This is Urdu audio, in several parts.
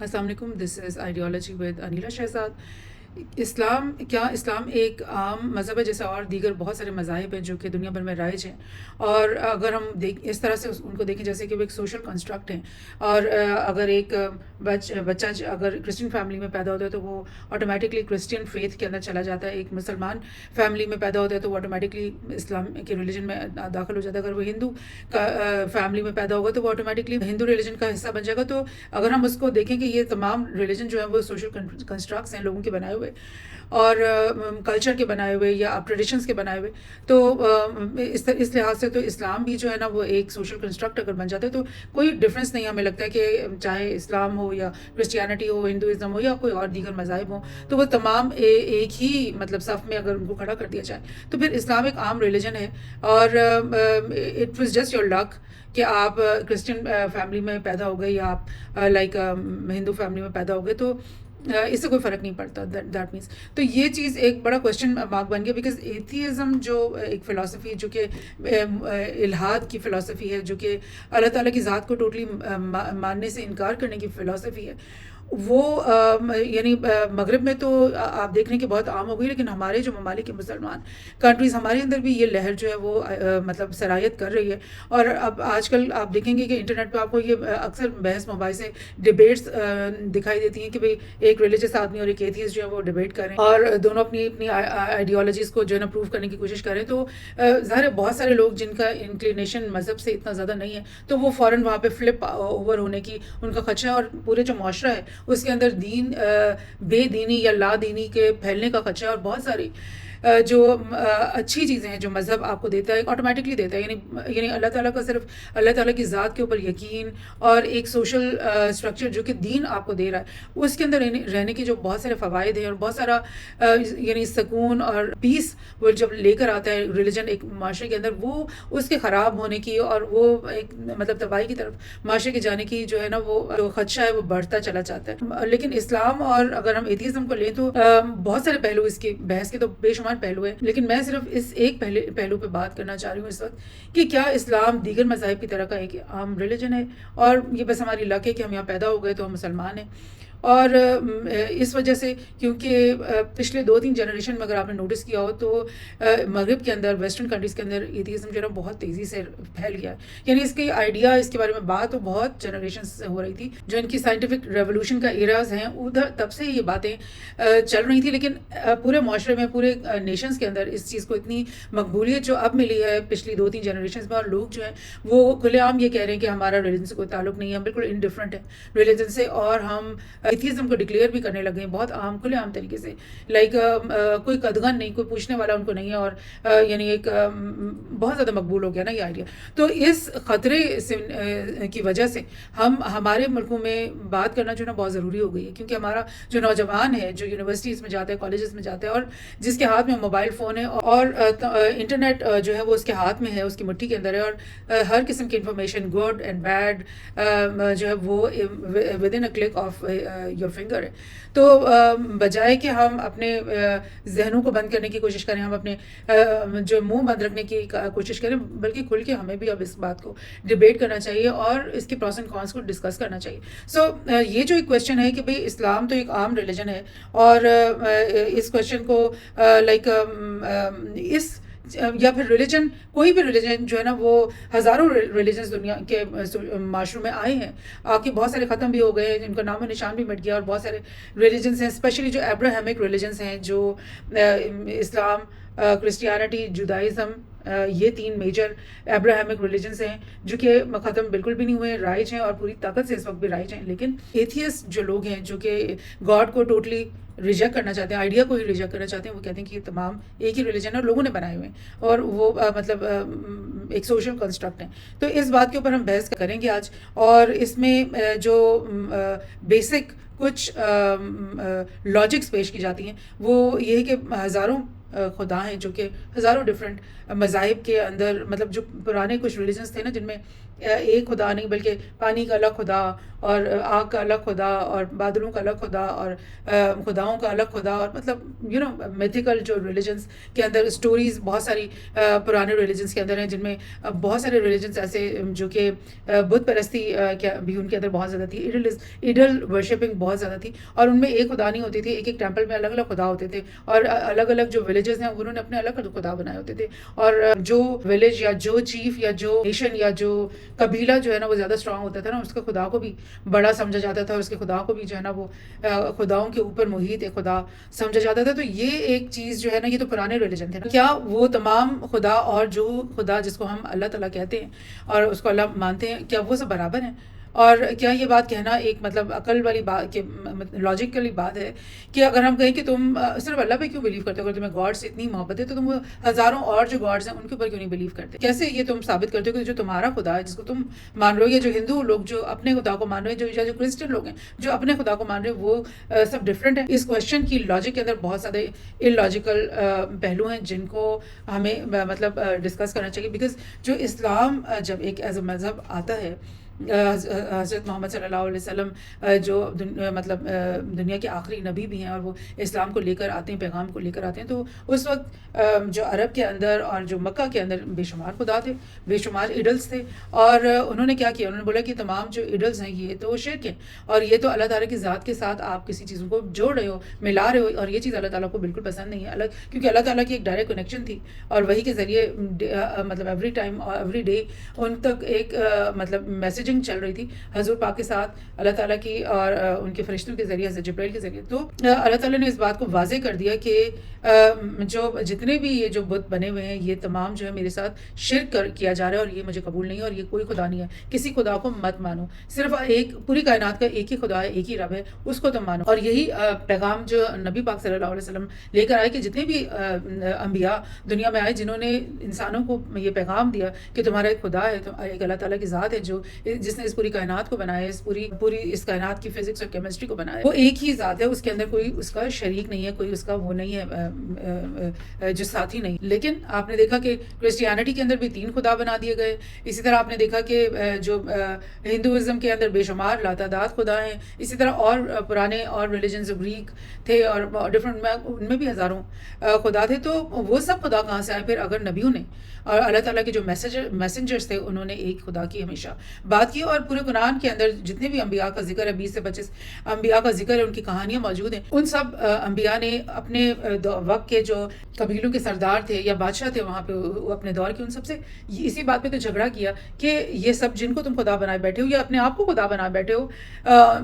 السلام علیکم، دس از آئیڈیالوجی ود انیلا شہزاد۔ اسلام ایک عام مذہب ہے جیسے اور دیگر بہت سارے مذاہب ہیں جو کہ دنیا بھر میں رائج ہیں، اور اگر ہم اس طرح سے ان کو دیکھیں جیسے کہ وہ ایک سوشل کنسٹرکٹ ہیں، اور اگر ایک بچہ اگر کرسچن فیملی میں پیدا ہوتا ہے تو وہ آٹومیٹکلی کرسچن فیتھ کے اندر چلا جاتا ہے، ایک مسلمان فیملی میں پیدا ہوتا ہے تو وہ آٹومیٹکلی اسلام کے ریلیجن میں داخل ہو جاتا ہے، اگر وہ ہندو کا فیملی میں پیدا ہوگا تو وہ آٹومیٹکلی ہندو ریلیجن کا حصہ بن جائے گا۔ تو اگر ہم اس کو دیکھیں کہ یہ تمام ریلیجن جو ہیں وہ سوشل کنسٹرکٹس ہیں، لوگوں کے بنائے ہوئے اور کلچر کے بنائے ہوئے یا اب ٹریڈیشنس کے بنائے ہوئے، تو اس لحاظ سے تو اسلام بھی جو ہے نا وہ ایک سوشل کنسٹرکٹ اگر بن جاتا ہے تو کوئی ڈفرینس نہیں ہمیں لگتا ہے کہ چاہے اسلام ہو یا کرسچینٹی ہو، ہندوازم ہو یا کوئی اور دیگر مذاہب ہوں، تو وہ تمام ایک ہی مطلب صف میں اگر ان کو کھڑا کر دیا جائے تو پھر اسلام ایک عام ریلیجن ہے۔ اور اٹ واز جسٹ یور لک کہ آپ کرسچن فیملی میں پیدا ہو گئے یا آپ لائک ہندو فیملی میں پیدا ہو گئے، تو اس سے کوئی فرق نہیں پڑتا۔ دیٹ مینس تو یہ چیز ایک بڑا کوشچن مارک بن گیا، بیکاز ایتھیزم جو ایک فلاسفی جو کہ الحاد کی فلاسفی ہے، جو کہ اللہ تعالیٰ کی ذات کو ٹوٹلی ماننے سے انکار کرنے کی فلاسفی ہے، وہ یعنی مغرب میں تو آپ دیکھ رہے ہیں کہ بہت عام ہو گئی، لیکن ہمارے جو ممالک کے مسلمان کنٹریز، ہمارے اندر بھی یہ لہر جو ہے وہ مطلب سرایت کر رہی ہے۔ اور اب آج کل آپ دیکھیں گے کہ انٹرنیٹ پہ آپ کو یہ اکثر بحث مباحثے ڈبیٹس دکھائی دیتی ہیں کہ بھئی ایک ریلیجس آدمی اور ایک ایتھیسٹ جو ہے وہ ڈبیٹ کریں اور دونوں اپنی اپنی آئیڈیالوجیز کو جو ہے نا پروف کرنے کی کوشش کریں، تو ظاہر ہے بہت سارے لوگ جن کا انکلینیشن مذہب سے اتنا زیادہ نہیں ہے تو وہ فوراً وہاں پہ فلپ اوور ہونے کی ان کا خدشہ ہے، اور پورے جو معاشرہ ہے اس کے اندر دین بے دینی یا لا دینی کے پھیلنے کا خدشہ ہے، اور بہت ساری جو اچھی چیزیں ہیں جو مذہب آپ کو دیتا ہے آٹومیٹکلی دیتا ہے، یعنی اللہ تعالیٰ کا صرف اللہ تعالیٰ کی ذات کے اوپر یقین اور ایک سوشل اسٹرکچر جو کہ دین آپ کو دے رہا ہے، اس کے اندر رہنے کے جو بہت سارے فوائد ہیں اور بہت سارا یعنی سکون اور پیس وہ جب لے کر آتا ہے ریلیجن ایک معاشرے کے اندر، وہ اس کے خراب ہونے کی اور وہ ایک مطلب تباہی کی طرف معاشرے کے جانے کی جو ہے نا وہ جو خدشہ ہے وہ بڑھتا چلا جاتا ہے۔ لیکن اسلام اور اگر ہم ایتھیزم کو لیں تو بہت سارے پہلو اس کی بحث کے تو بے شمار پہلو ہیں، لیکن میں صرف اس ایک پہلو پہ بات کرنا چاہ رہی ہوں اس وقت کہ کیا اسلام دیگر مذاہب کی طرح کا ایک عام ریلیجن ہے، اور یہ بس ہماری لک ہے کہ ہم یہاں پیدا ہو گئے تو ہم مسلمان ہیں۔ اور اس وجہ سے کیونکہ پچھلے 2-3 جنریشن میں اگر آپ نے نوٹس کیا ہو تو مغرب کے اندر ویسٹرن کنٹریز کے اندر ایتھیزم جو ہے نا بہت تیزی سے پھیل گیا ہے، یعنی اس کے آئیڈیا اس کے بارے میں بات تو بہت جنریشن سے ہو رہی تھی، جو ان کی سائنٹیفک ریولوشن کا ایراز ہیں ادھر تب سے یہ باتیں چل رہی تھی، لیکن پورے معاشرے میں پورے نیشنز کے اندر اس چیز کو اتنی مقبولیت جو اب ملی ہے پچھلی 2-3 جنریشنز میں، اور لوگ جو ہیں وہ کھلے عام یہ کہہ رہے ہیں کہ ہمارا ریلیجن سے کوئی تعلق نہیں ہے، ہم بالکل انڈیفرنٹ ہیں ریلیجن سے، اور ہم ایتھیزم کو ڈکلیئر بھی کرنے لگے ہیں بہت عام کھلے عام طریقے سے، لائک کوئی قدغن نہیں، کوئی پوچھنے والا ان کو نہیں ہے، اور یعنی ایک بہت زیادہ مقبول ہو گیا نا یہ آئیڈیا۔ تو اس خطرے سے کی وجہ سے ہمارے ملکوں میں بات کرنا جو نا بہت ضروری ہو گئی ہے، کیونکہ ہمارا جو نوجوان ہے جو یونیورسٹیز میں جاتا ہے، کالجز میں جاتا ہے، اور جس کے ہاتھ میں موبائل فون ہے اور انٹرنیٹ جو ہے وہ اس کے ہاتھ میں ہے، اس کی مٹھی کے اندر ہے، اور ہر قسم کی انفارمیشن گڈ اینڈ بیڈ جو ہے وہ with in a click of your finger ہے۔ تو بجائے کہ ہم اپنے ذہنوں کو بند کرنے کی کوشش کریں، ہم اپنے جو منہ بند رکھنے کی کوشش کریں، بلکہ کھل کے ہمیں بھی اب اس بات کو ڈبیٹ کرنا چاہیے اور اس کے پروس اینڈ کونس کو ڈسکس کرنا چاہیے۔ سو یہ جو ایک کویشچن ہے کہ بھئی اسلام تو ایک عام ریلیجن ہے، اور اس کویشچن کو لائک اس یا پھر ریلیجن کوئی بھی ریلیجن جو ہے نا وہ ہزاروں ریلیجنز دنیا کے معاشروں میں آئے ہیں، آ کے بہت سارے ختم بھی ہو گئے ہیں، جن کا نام و نشان بھی مٹ گیا، اور بہت سارے ریلیجنز ہیں اسپیشلی جو ابراہیمک ریلیجنز ہیں، جو اسلام، کرسچینٹی، جودائزم، یہ 3 میجر ابراہیمک ریلیجنز ہیں جو کہ ختم بالکل بھی نہیں ہوئے، رائج ہیں اور پوری طاقت سے اس وقت بھی رائج ہیں۔ لیکن ایتھیسٹ جو لوگ ہیں جو کہ گاڈ کو ٹوٹلی ریجیکٹ کرنا چاہتے ہیں، آئیڈیا کو ہی ریجیکٹ کرنا چاہتے ہیں، وہ کہتے ہیں کہ یہ تمام ایک ہی ریلیجن ہے اور لوگوں نے بنائے ہوئے ہیں، اور وہ مطلب ایک سوشل کنسٹرکٹ ہیں۔ تو اس بات کے اوپر ہم بحث کریں گے آج، اور اس میں جو بیسک کچھ لاجکس پیش کی جاتی ہیں وہ یہ ہے کہ ہزاروں خدا ہیں جو کہ ہزاروں ڈفرینٹ مذاہب کے اندر، مطلب جو پرانے کچھ ریلیجنس تھے نا جن میں ایک خدا نہیں بلکہ پانی کا الگ خدا اور آگ کا الگ خدا اور بادلوں کا الگ خدا اور خداؤں کا الگ خدا، اور مطلب میتھیکل جو ریلیجنس کے اندر اسٹوریز بہت ساری پرانے ریلیجنس کے اندر ہیں، جن میں بہت سارے ریلیجنس ایسے جو کہ بت پرستی بھی ان کے اندر بہت زیادہ تھی، ایڈل ورشپنگ بہت زیادہ تھی، اور ان میں ایک خدا نہیں ہوتی تھی، ایک ایک ٹیمپل میں الگ الگ خدا ہوتے تھے، اور الگ الگ جو ولیجز ہیں انہوں نے اپنے الگ الگ خدا بنائے ہوتے تھے، اور جو ولیج یا جو چیف یا جو نیشن یا جو قبیلہ جو ہے نا وہ زیادہ اسٹرانگ ہوتا تھا نا، اس کے خدا کو بھی بڑا سمجھا جاتا تھا، اس کے خدا کو بھی جو ہے نا وہ خداؤں کے اوپر محیط ایک خدا سمجھا جاتا تھا۔ تو یہ ایک چیز جو ہے نا، یہ تو پرانے ریلیجن تھے نا، کیا وہ تمام خدا اور جو خدا جس کو ہم اللہ تعالیٰ کہتے ہیں اور اس کو اللہ مانتے ہیں، کیا وہ سب برابر ہیں؟ اور کیا یہ بات کہنا ایک مطلب عقل والی بات کہ لاجیکلی بات ہے کہ اگر ہم کہیں کہ تم صرف اللہ پہ کیوں بلیو کرتے ہو، اگر تمہیں گاڈ سے اتنی محبت ہے تو تم ہزاروں اور جو گاڈز ہیں ان کے اوپر کیوں نہیں بلیو کرتے؟ کیسے یہ تم ثابت کرتے ہو کہ جو تمہارا خدا ہے جس کو تم مان رہے ہو، یا جو ہندو لوگ جو اپنے خدا کو مان رہے ہیں، جو کرسچن لوگ ہیں جو اپنے خدا کو مان رہے ہیں، وہ سب ڈفرینٹ ہیں؟ اس کوشچن کی لاجک کے اندر بہت زیادہ ان لاجیکل پہلو ہیں جن کو ہمیں مطلب ڈسکس کرنا چاہیے، بیکاز جو اسلام جب ایک ایز اے مذہب آتا ہے، حضرت محمد صلی اللہ علیہ وسلم جو مطلب دنیا کے آخری نبی بھی ہیں، اور وہ اسلام کو لے کر آتے ہیں، پیغام کو لے کر آتے ہیں، تو اس وقت جو عرب کے اندر اور جو مکہ کے اندر بے شمار خدا تھے، بے شمار ایڈلز تھے، اور انہوں نے کیا کیا، انہوں نے بولا کہ تمام جو ایڈلز ہیں یہ تو شرک ہیں، اور یہ تو اللہ تعالیٰ کی ذات کے ساتھ آپ کسی چیزوں کو جوڑ رہے ہو، ملا رہے ہو، اور یہ چیز اللہ تعالیٰ کو بالکل پسند نہیں ہے، کیونکہ اللہ تعالیٰ کی ایک ڈائریکٹ کنیکشن تھی، اور وہی کے ذریعے مطلب ایوری ٹائم اور ایوری ڈے ان تک ایک مطلب میسیجنگ چل رہی تھی حضور پاک کے ساتھ اللہ تعالیٰ کی اور ان کے فرشتوں کے ذریعے، حضرت جبرائیل کے ذریعے۔ تو اللہ تعالیٰ نے اس بات کو واضح کر دیا کہ جو جتنے بھی یہ جو بت بنے ہوئے ہیں یہ تمام جو ہے میرے ساتھ شرک کیا جا رہا ہے، اور یہ مجھے قبول نہیں ہے، اور یہ کوئی خدا نہیں ہے، کسی خدا کو مت مانو، صرف ایک پوری کائنات کا ایک ہی خدا ہے، ایک ہی رب ہے، اس کو تم مانو۔ اور یہی پیغام جو نبی پاک صلی اللہ علیہ وسلم لے کر آئے کہ جتنے بھی انبیاء دنیا میں آئے جنہوں نے انسانوں کو یہ پیغام دیا کہ تمہارا ایک خدا ہے، ایک اللہ تعالیٰ کی ذات ہے جو جس نے اس پوری کائنات کو بنایا ہے، پوری اس کائنات کی فزکس اور کیمسٹری کو بنایا ہے، وہ ایک ہی ذات ہے، اس کے اندر کوئی اس کا شریک نہیں ہے، کوئی اس کا وہ نہیں ہے جو ساتھی نہیں۔ لیکن آپ نے دیکھا کہ کرسچینٹی کے اندر بھی 3 خدا بنا دیے گئے، اسی طرح آپ نے دیکھا کہ جو ہندوازم کے اندر بے شمار لاتعداد خدا ہیں، اسی طرح اور پرانے اور ریلیجنز گریک تھے اور ڈفرنٹ ان میں بھی ہزاروں خدا تھے۔ تو وہ سب خدا کہاں سے آئے پھر، اگر نبیوں نے اور اللہ تعالیٰ کے جو میسنجرز تھے انہوں نے ایک خدا کی ہمیشہ بات کی، اور پورے قرآن کے اندر جتنے بھی انبیاء کا ذکر ہے، 20 سے 25 انبیاء کا ذکر ہے، ان کی کہانیاں موجود ہیں، ان سب انبیاء نے اپنے وقت کے جو قبیلوں کے سردار تھے یا بادشاہ تھے وہاں پہ اپنے دور کے، ان سب سے اسی بات پہ تو جھگڑا کیا کہ یہ سب جن کو تم خدا بنائے بیٹھے ہو یا اپنے آپ کو خدا بنائے بیٹھے ہو،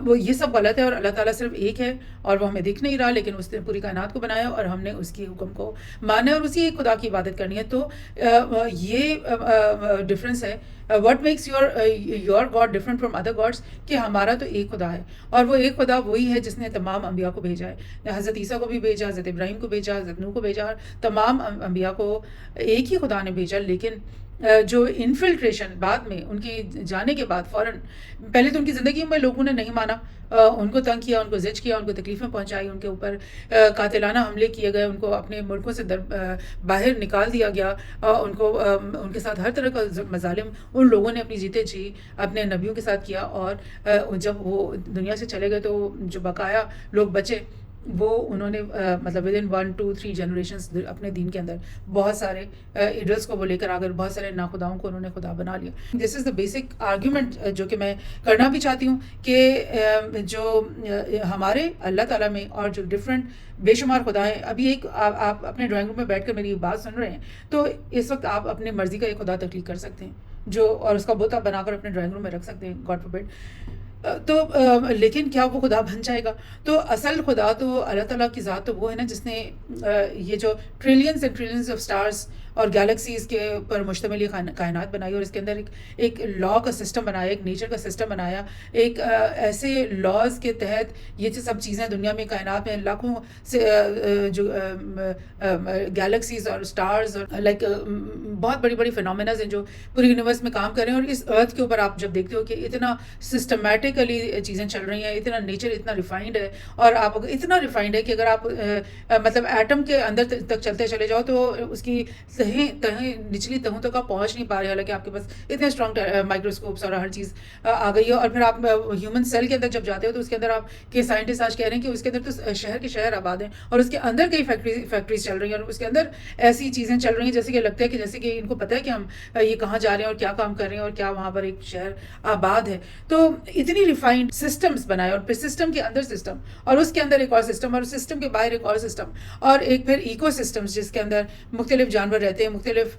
وہ یہ سب غلط ہے، اور اللہ تعالیٰ صرف ایک ہے اور وہ ہمیں دکھ نہیں رہا، لیکن اس نے پوری کائنات کو بنایا اور ہم نے اس کے حکم کو مانا ہے اور اسی ایک خدا کی عبادت کرنی ہے۔ تو یہ ڈفرینس ہے، what makes your god different from other gods, کہ ہمارا تو ایک خدا ہے، اور وہ ایک خدا وہی ہے جس نے تمام انبیاء کو بھیجا ہے، حضرت عیسیٰ کو بھی بھیجا، حضرت ابراہیم کو بھیجا، حضرت نوح کو بھیجا، تمام انبیاء کو ایک ہی خدا نے بھیجا۔ لیکن جو انفلٹریشن بعد میں ان کی جانے کے بعد فوراً، پہلے تو ان کی زندگی میں لوگوں نے نہیں مانا، ان کو تنگ کیا، ان کو زج کیا، ان کو تکلیفیں پہنچائی، ان کے اوپر قاتلانہ حملے کیے گئے، ان کو اپنے ملکوں سے باہر نکال دیا گیا، ان کے ساتھ ہر طرح کا مظالم ان لوگوں نے اپنی جیتے جی اپنے نبیوں کے ساتھ کیا، اور جب وہ دنیا سے چلے گئے تو جو بقایا لوگ بچے وہ انہوں نے مطلب ود ان 1 2 3 جنریشنز اپنے دین کے اندر بہت سارے ایڈلس کو وہ لے کر آ کر بہت سارے ناخداؤں کو انہوں نے خدا بنا لیا۔ دس از دا بیسک آرگیومنٹ جو کہ میں کرنا بھی چاہتی ہوں کہ جو ہمارے اللہ تعالیٰ میں اور جو ڈفرینٹ بے شمار خدا ہیں، ابھی ایک آپ اپنے ڈرائنگ روم میں بیٹھ کر میری بات سن رہے ہیں تو اس وقت آپ اپنے مرضی کا ایک خدا تخلیق کر سکتے ہیں جو، اور اس کا بت آپ بنا کر اپنے ڈرائنگ روم میں رکھ سکتے ہیں، گاڈ فوربڈ۔ تو لیکن کیا وہ خدا بن جائے گا؟ تو اصل خدا تو اللہ تعالیٰ کی ذات تو وہ ہے نا جس نے یہ جو trillions and trillions of stars اور گیلیکسیز کے پر مشتمل یہ کائنات بنائی، اور اس کے اندر ایک لا کا سسٹم بنایا، ایک نیچر کا سسٹم بنایا، ایک ایسے لاز کے تحت یہ سب چیزیں دنیا میں کائنات میں لاکھوں سے جو گیلیکسیز اور سٹارز اور لائک بہت بڑی بڑی فینومیناز ہیں جو پوری یونیورس میں کام کر رہے ہیں، اور اس ارتھ کے اوپر آپ جب دیکھتے ہو کہ اتنا سسٹمیٹکلی چیزیں چل رہی ہیں، اتنا نیچر اتنا ریفائنڈ ہے، اور آپ اتنا ریفائنڈ ہے کہ اگر آپ مطلب ایٹم کے اندر تک چلتے چلے جاؤ تو اس کی نچلی تہوں تک آپ پہنچ نہیں پا رہے، حالانکہ آپ کے پاس اتنے اسٹرانگ مائکروسکوپس اور ہر چیز آ گئی ہے. اور پھر آپ ہیومن سیل کے اندر جب جاتے ہو تو اس کے اندر آپ کے سائنٹسٹ آج کہہ رہے ہیں کہ اس کے اندر تو شہر کے شہر آباد ہیں، اور اس کے اندر کئی فیکٹریز چل رہی ہیں، اور اس کے اندر ایسی چیزیں چل رہی ہیں جیسے کہ لگتا ہے کہ جیسے کہ ان کو پتہ ہے کہ ہم یہ کہاں جا رہے ہیں اور کیا کام کر رہے ہیں اور کیا وہاں پر ایک شہر آباد ہے. تو اتنی ریفائنڈ سسٹمز بنائے، اور پھر سسٹم کے اندر سسٹم، اور اس کے اندر ایک اور سسٹم، اور سسٹم کے باہر ایک اور سسٹم، اور ایک پھر ایکو سسٹمز جس کے اندر مختلف جانور رہتے ہیں، مختلف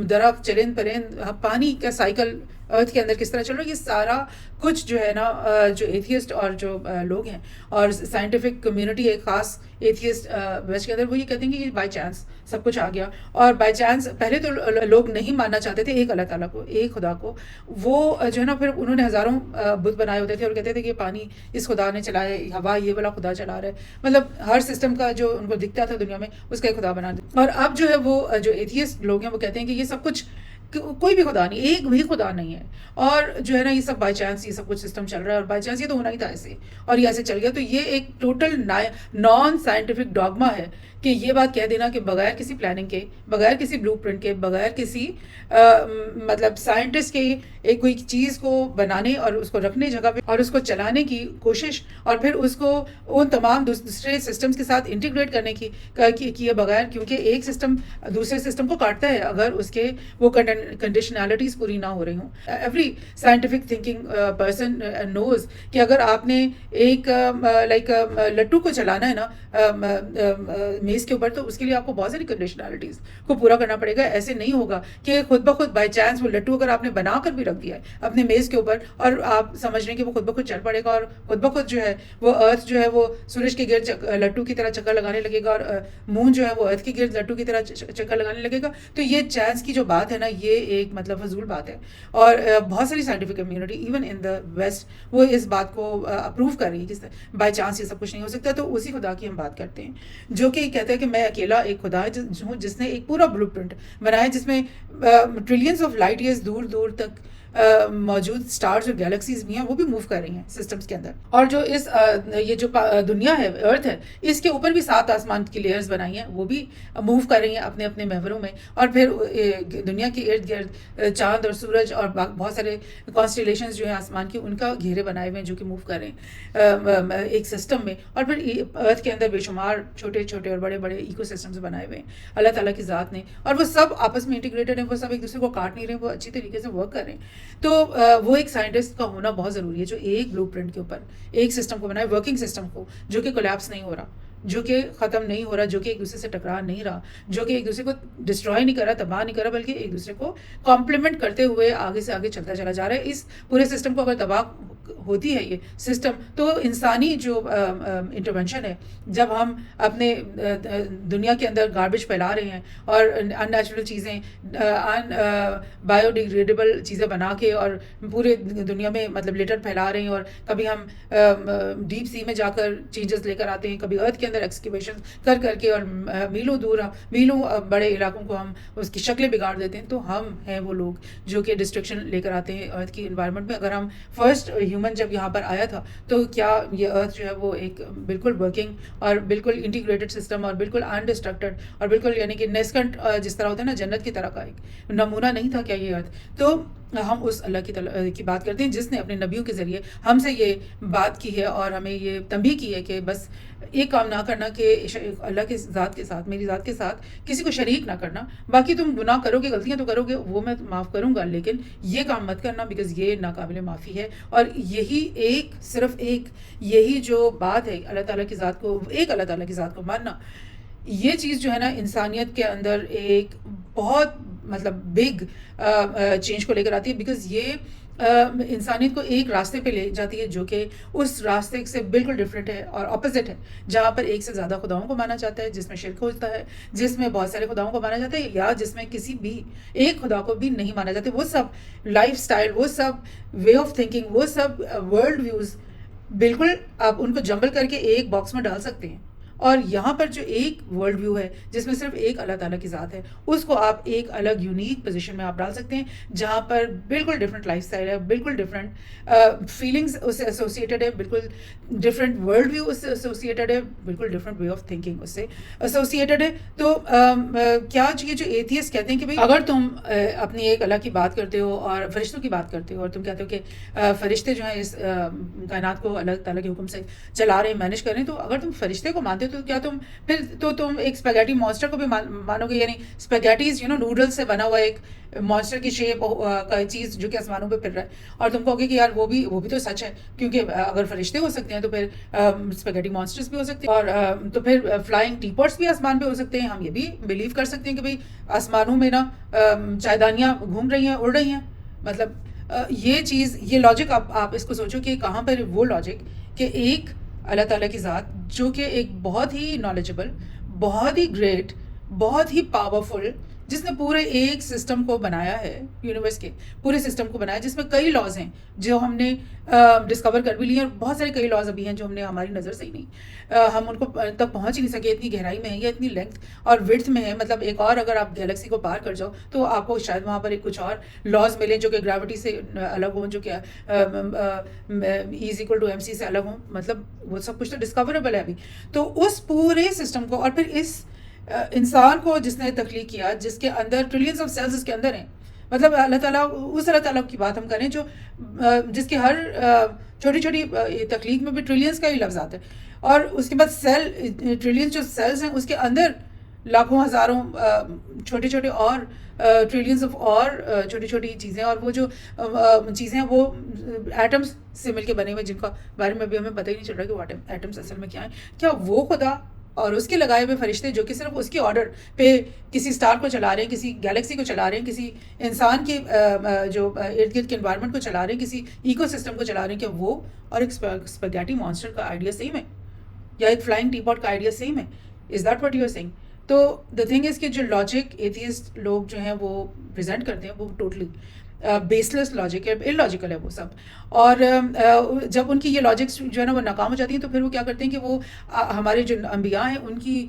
درخت، چرند پرند، پانی کا سائیکل ارتھ کے اندر کس طرح چل رہا ہے. یہ سارا کچھ جو ہے نا جو ایتھیسٹ اور جو لوگ ہیں اور سائنٹیفک کمیونٹی ایک خاص ایتھیسٹ ویسٹ کے اندر، وہ یہ کہتے ہیں کہ یہ بائی چانس سب کچھ آ گیا. اور بائی چانس پہلے تو لوگ نہیں ماننا چاہتے تھے ایک اللہ تعالیٰ کو، ایک خدا کو. وہ جو ہے نا پھر انہوں نے ہزاروں بت بنائے ہوتے تھے اور کہتے تھے کہ پانی اس خدا نے چلایا ہے، ہوا یہ والا خدا چلا رہا ہے، مطلب ہر سسٹم کا جو ان کو دکھتا تھا دنیا میں اس کا ایک خدا بنا دیا. اور اب جو ہے وہ جو ایتھیسٹ لوگ ہیں وہ کہتے ہیں کہ یہ سب کچھ کوئی بھی خدا نہیں، ایک بھی خدا نہیں ہے، اور جو ہے نا یہ سب بائی چانس یہ سب کچھ سسٹم چل رہا ہے، اور بائی چانس یہ تو ہونا ہی تھا ایسے، اور یہ ایسے چل گیا. تو یہ ایک ٹوٹل نان سائنٹیفک ڈاگما ہے کہ یہ بات کہہ دینا کہ بغیر کسی پلاننگ کے، بغیر کسی بلو پرنٹ کے، بغیر کسی مطلب سائنٹسٹ کے ایک کوئی چیز کو بنانے اور اس کو رکھنے جگہ پہ اور اس کو چلانے کی کوشش، اور پھر اس کو ان تمام دوسرے سسٹمز کے ساتھ انٹیگریٹ کرنے کی کیے بغیر، کیونکہ ایک سسٹم دوسرے سسٹم کو کاٹتا ہے اگر اس کے وہ کنڈیشنالٹیز پوری نہ ہو رہی ہوں. Every scientific thinking person knows کہ اگر آپ نے ایک لائک لٹو کو چلانا ہے نا میز کے اوپر، تو اس کے لیے آپ کو بہت ساری کنڈیشنالٹیز کو پورا کرنا پڑے گا. ایسے نہیں ہوگا کہ خود بخود بائی چانس وہ لٹو اگر آپ نے بنا کر بھی رکھ دیا ہے اپنے میز کے اوپر اور آپ سمجھ رہے ہیں کہ وہ خود بخود چل پڑے گا، اور خود بخود جو ہے وہ ارتھ جو ہے وہ سورج کے گرد لٹو کی طرح چکر لگانے لگے گا، اور مون جو ہے وہ ارتھ کے گرد لٹو کی طرح چکر لگانے لگے گا. تو یہ چانس کی جو بات ہے نا، یہ ایک مطلب فضول بات ہے. اور بہت ساری scientific community even in the west وہ اس بات کو اپروو کر رہی ہے کہ بائی چانس یہ سب کچھ نہیں ہو سکتا. تو اسی خدا کی ہم بات کرتے ہیں جو کہ کہتا ہے کہ میں اکیلا ایک خدا ہوں جس نے ایک پورا بلو پرنٹ بنایا جس میں ٹریلینز آف لائٹ ایئرز دور دور تک موجود سٹارز اور گیلیکسیز بھی ہیں، وہ بھی موو کر رہی ہیں سسٹمز کے اندر. اور جو اس یہ جو دنیا ہے ارتھ ہے، اس کے اوپر بھی 7 آسمان کی لیئرز بنائی ہیں، وہ بھی موو کر رہی ہیں اپنے اپنے محوروں میں. اور پھر دنیا کے ارد گرد چاند اور سورج اور بہت سارے کانسٹیلیشنز جو ہیں آسمان کی، ان کا گھیرے بنائے ہوئے ہیں جو کہ موو کر رہے ہیں ایک سسٹم میں. اور پھر ارتھ کے اندر بے شمار چھوٹے چھوٹے اور بڑے بڑے ایکو سسٹمز بنائے ہوئے ہیں اللہ تعالیٰ کی ذات نے، اور وہ سب آپس میں انٹیگریٹڈ ہیں، وہ سب ایک دوسرے کو کاٹ نہیں رہے، وہ اچھی طریقے سے ورک کر رہے ہیں. تو وہ ایک سائنٹسٹ کا ہونا بہت ضروری ہے جو ایک بلو پرنٹ کے اوپر ایک سسٹم کو بنائے، ورکنگ سسٹم کو، جو کہ کولیپس نہیں ہو رہا، جو کہ ختم نہیں ہو رہا، جو کہ ایک دوسرے سے ٹکرا نہیں رہا، جو کہ ایک دوسرے کو ڈسٹرائے نہیں کر رہا، تباہ نہیں کر رہا، بلکہ ایک دوسرے کو کمپلیمنٹ کرتے ہوئے آگے سے آگے چلتا چلا جا رہا ہے. اس پورے سسٹم کو اگر تباہ ہوتی ہے یہ سسٹم، تو انسانی جو انٹرونشن ہے، جب ہم اپنے دنیا کے اندر گاربیج پھیلا رہے ہیں اور ان نیچرل چیزیں، ان بایو ڈیگریڈیبل چیزیں بنا کے اور پورے دنیا میں مطلب لیٹر پھیلا رہے ہیں، اور کبھی ہم ڈیپ سی میں جا کر چینجز لے کر آتے ہیں، کبھی ارتھ کے اندر ایکسکیویشن کر کے، اور میلوں دور میلوں بڑے علاقوں کو ہم اس کی شکلیں بگاڑ دیتے ہیں. تو ہم ہیں وہ لوگ جو کہ ڈسٹرکشن لے کر آتے ہیں ارتھ کی انوائرمنٹ میں. اگر ہم فرسٹ ہیومن جب یہاں پر آیا تھا تو کیا یہ ارتھ جو ہے وہ ایک بالکل ورکنگ اور بالکل انٹیگریٹڈ سسٹم اور بالکل انڈسٹرکٹڈ اور بالکل یعنی کہ نیسکنٹ جس طرح ہوتا ہے نا جنت کی طرح کا ایک نمونہ نہیں تھا کیا یہ ارتھ؟ تو ہم اس اللہ کی بات کرتے ہیں جس نے اپنے نبیوں کے ذریعے ہم سے یہ بات کی ہے اور ہمیں یہ تنبیہ کی ہے کہ بس ایک کام نہ کرنا کہ اللہ کی ذات کے ساتھ، میری ذات کے ساتھ کسی کو شریک نہ کرنا. باقی تم گناہ کرو گے، غلطیاں تو کرو گے، وہ میں معاف کروں گا، لیکن یہ کام مت کرنا بیکاز یہ ناقابل معافی ہے. اور یہی ایک صرف ایک یہی جو بات ہے اللہ تعالیٰ کی ذات کو، ایک اللہ تعالیٰ کی ذات کو ماننا، یہ چیز جو ہے نا انسانیت کے اندر ایک بہت مطلب بگ چینج کو لے کر آتی ہے. بیکاز یہ انسانیت کو ایک راستے پہ لے جاتی ہے جو کہ اس راستے سے بالکل ڈفرینٹ ہے اور اپوزٹ ہے، جہاں پر ایک سے زیادہ خداؤں کو مانا جاتا ہے، جس میں شرک ہوتا ہے، جس میں بہت سارے خداؤں کو مانا جاتا ہے، یا جس میں کسی بھی ایک خدا کو بھی نہیں مانا جاتا. وہ سب لائف سٹائل، وہ سب وے آف تھنکنگ، وہ سب ورلڈ ویوز بالکل آپ ان کو جمبل کر کے ایک باکس میں ڈال سکتے ہیں اور یہاں پر جو ایک ورلڈ ویو ہے جس میں صرف ایک اللہ تعالیٰ کی ذات ہے، اس کو آپ ایک الگ یونیک پوزیشن میں آپ ڈال سکتے ہیں، جہاں پر بالکل ڈفرینٹ لائف اسٹائل ہے، بالکل ڈفرینٹ فیلنگس اس سے ایسوسیٹیڈ ہے، بالکل ڈفرینٹ ورلڈ ویو اس سے ایسوسیٹیڈ ہے، بالکل ڈفرینٹ وے آف تھنکنگ اس سے ایسوسیٹیڈ ہے. تو کیا یہ جو ایتھیسٹ کہتے ہیں کہ بھائی اگر تم اپنی ایک اللہ کی بات کرتے ہو اور فرشتوں کی بات کرتے ہو اور تم کہتے ہو کہ فرشتے جو ہیں اس کائنات کو اللہ تعالیٰ کے حکم سے چلا رہے ہیں، مینیج کر رہے ہیں، تو اگر تم فرشتے کو مانتے ہو تو کیا تم پھر تو تم ایک اسپیگیٹی مانسٹر کو بھی مانو گے؟ یعنی اسپیگیٹیز نوڈل سے بنا ہوا ایک مانسٹر کی شیپ کا چیز جو کہ آسمانوں پہ پھر رہا ہے، اور تم کہو گے کہ یار وہ بھی تو سچ ہے، کیونکہ اگر فرشتے ہو سکتے ہیں تو پھر اسپیگیٹی مانسٹرز بھی ہو سکتے ہیں، اور تو پھر فلائنگ ٹی پاٹس بھی آسمان پہ ہو سکتے ہیں. ہم یہ بھی بلیو کر سکتے ہیں کہ بھائی آسمانوں میں نا چائدانیاں گھوم رہی ہیں، اڑ رہی ہیں. مطلب یہ چیز، یہ لاجک آپ اس کو سوچو کہ کہاں پر وہ لاجک کہ ایک اللہ تعالیٰ کی ذات جو کہ ایک بہت ہی نالجبل، بہت ہی گریٹ، بہت ہی پاورفل، جس نے پورے ایک سسٹم کو بنایا ہے، یونیورس کے پورے سسٹم کو بنایا، جس میں کئی لاز ہیں جو ہم نے ڈسکور کر بھی لی ہیں، اور بہت سارے کئی لاز ابھی ہیں جو ہم نے ہماری نظر سے ہی نہیں، ہم ان کو تک پہنچ ہی نہیں سکے. اتنی گہرائی میں ہے یا اتنی لینتھ اور وڈتھ میں ہے، مطلب ایک اور اگر آپ گیلیکسی کو پار کر جاؤ تو آپ کو شاید وہاں پر ایک کچھ اور لاز ملیں جو کہ گریوٹی سے الگ ہوں، جو کہ E=MC سے الگ ہوں. مطلب وہ سب کچھ تو ڈسکوریبل ہے ابھی. تو اس پورے سسٹم کو، اور پھر اس انسان کو جس نے تخلیق کیا، جس کے اندر ٹریلینس آف سیلز اس کے اندر ہیں. مطلب اللہ تعالیٰ، اس اللہ تعالیٰ کی بات ہم کریں جو جس کی ہر چھوٹی چھوٹی تخلیق میں بھی ٹریلینس کا ہی لفظ آتا ہے، اور اس کے بعد سیل، ٹریلینس جو سیلز ہیں اس کے اندر لاکھوں ہزاروں چھوٹے چھوٹے اور ٹریلینس آف اور چھوٹی چھوٹی چیزیں، اور وہ جو چیزیں ہیں وہ ایٹمس سے مل کے بنے ہوئے، جن کا بارے میں بھی ہمیں پتہ ہی نہیں چل رہا کہ وہ ایٹمس اصل میں کیا ہیں. کیا وہ خدا اور اس کے لگائے ہوئے فرشتے جو کہ صرف اس کے آرڈر پہ کسی اسٹار کو چلا رہے ہیں، کسی گیلیکسی کو چلا رہے ہیں، کسی انسان کے جو ارد گرد کے انوائرمنٹ کو چلا رہے ہیں، کسی ایکو سسٹم کو چلا رہے ہیں، کیا وہ اور ایک اسپیگیٹی مانسٹر کا آئیڈیا سیم ہے، یا ایک فلائنگ ٹی پاٹ کا آئیڈیا سیم ہے؟ Is that what you are seeing? تو دا تھنگ از کہ جو لاجک ایتھیسٹ لوگ جو ہیں وہ پریزنٹ کرتے ہیں وہ ٹوٹلی بیس لیس لاجک ہے، ان لاجیکل ہے وہ سب. اور جب ان کی یہ لاجکس جو ہے نا وہ ناکام ہو جاتی ہیں تو پھر وہ کیا کرتے ہیں کہ وہ ہمارے جو انبیاء ہیں ان کی